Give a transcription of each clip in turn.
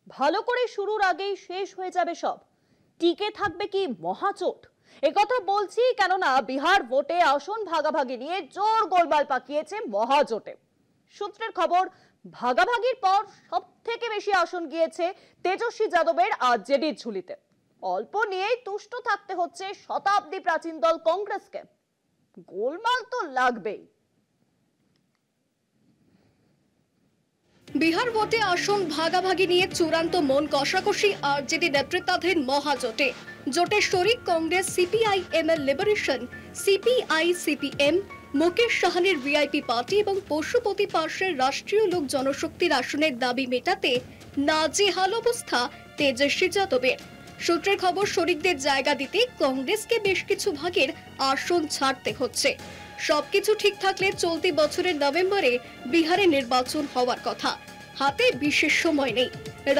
ভালো করে শুরুর আগেই শেষ হয়ে যাবে সব। টিকে থাকবে কি মহাজোট? একথা বলছি কেননা বিহার ভোটে আসন ভাগাভাগি নিয়ে জোর গোলমাল পাকিয়েছে মহাজোটে। সূত্রের খবর, ভাগাভাগির পর সব থেকে বেশি আসন গিয়েছে তেজস্বী যাদবের আরজেডির ঝুলিতে। অল্প নিয়েই তুষ্ট থাকতে হচ্ছে শতাব্দী প্রাচীন দল কংগ্রেসকে। গোলমাল তো লাগবেই। বিহার ভোটে আসন ভাগাভাগি নিয়ে চূড়ান্ত মন কষাকষি আরজেডি নেতৃত্বাধীন মহাজোটে। জোটের শরিক কংগ্রেস, সিপিআইএম এর লিবারেশন, সিপিআই সিপিএম, মুকেশ সাহানির ভিআইপি পার্টি এবং পশুপতি পার্শ্বের রাষ্ট্রীয় লোক জনশক্তির আসনের দাবি মেটাতে নাজেহাল অবস্থা তেজস্বী যাদবের। সূত্রের খবর, শরিকদের জায়গা দিতে কংগ্রেসকে বেশ কিছু ভাগের আসন ছাড়তে হচ্ছে। সবকিছু ঠিক থাকলে চলতি বছরের নভেম্বরে বিহারে নির্বাচন হওয়ার কথা। হাতে বিশেষ সময় নেই।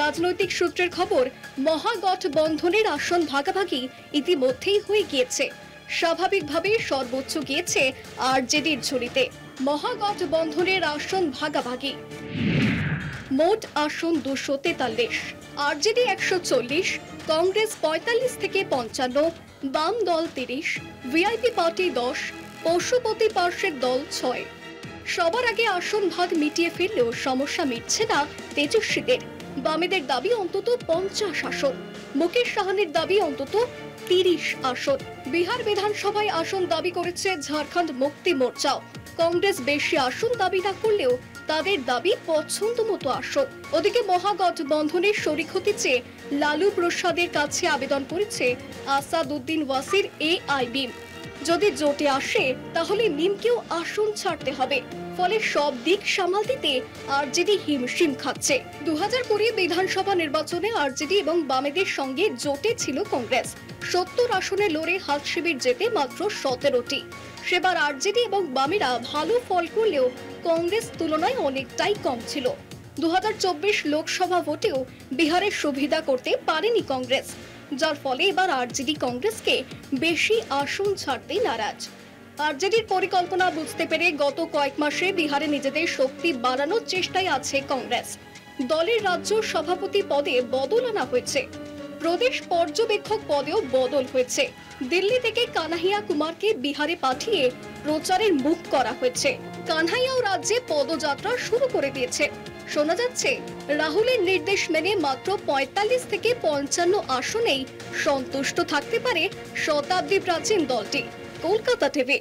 রাজনৈতিক সূত্রের খবর, মহাগঠবন্ধনের আসন ভাগাভাগি ইতিমধ্যেই হয়ে গিয়েছে। স্বাভাবিকভাবেই সর্বোচ্চ গিয়েছে আরজেডির ঝুলিতে। মহাগঠবন্ধনের আসন ভাগাভাগি, মোট আসন 243, আরজেডি 140, কংগ্রেস 45 থেকে 55, বাম দল 30, ভিআইপি পার্টি 10, পশুপতি পার্শ্বের দল 6। সবার আগে আসন ভাগ মিটিয়ে ফেললেও সমস্যা মিটছে না তেজস্বীদের। বামেদের দাবি অন্তত 50 আসন, মুকেশ সাহানির দাবি অন্তত 30 আসন। বিহার বিধানসভায় আসন দাবি করেছে ঝাড়খণ্ড মুক্তি মোর্চাও। কংগ্রেস বেশি আসন দাবি না করলেও তাদের দাবি পছন্দ মতো আসন। ওদিকে মহাগঠবন্ধনের শরিক হতে চেয়ে লালু প্রসাদের কাছে আবেদন করেছে আসাদুদ্দিন ওয়াসির এআইবিএম। যদি জোটে আসে তাহলে মিমকেও আসন ছাড়তে হবে। ফলে সব দিক সামাল দিতে আরজেডি হিমশিম খাচ্ছে। 2020 বিধানসভা নির্বাচনে আরজেডি এবং বামেদের সঙ্গে জোটে ছিল কংগ্রেস। 70 আসনে লড়ে হাত শিবির যেতে মাত্র 17টি। সেবার আরজেডি এবং বামেরা ভালো ফল করলেও কংগ্রেস তুলনায় অনেকটাই কম ছিল। 2024 লোকসভা ভোটেও বিহারের সুবিধা করতে পারেনি কংগ্রেস, যার ফলে এবার আরজেডি কংগ্রেসকে বেশি আসন ছাড়তে নারাজ। আরজেডির পরিকল্পনা বুঝতে পেরে গত কয়েক মাসে বিহারে নিজেদের শক্তি বাড়ানোর চেষ্টায় আছে কংগ্রেস। দলের রাজ্য সভাপতি পদে বদল আনা হয়েছে, প্রদেশ পর্যবেক্ষক পদেও বদল হয়েছে। দিল্লি থেকে কানহাইয়া কুমারকে বিহারে পাঠিয়ে প্রচারের মুখ করা হয়েছে। কানহাইয়াও রাজ্যে পদযাত্রা শুরু করে দিয়েছে। শোনা যাচ্ছে রাহুলের নির্দেশ মেনে মাত্র 45 থেকে 55 আসনেই সন্তুষ্ট থাকতে পারে শতাব্দী প্রাচীন দলটি। কলকাতা টিভি।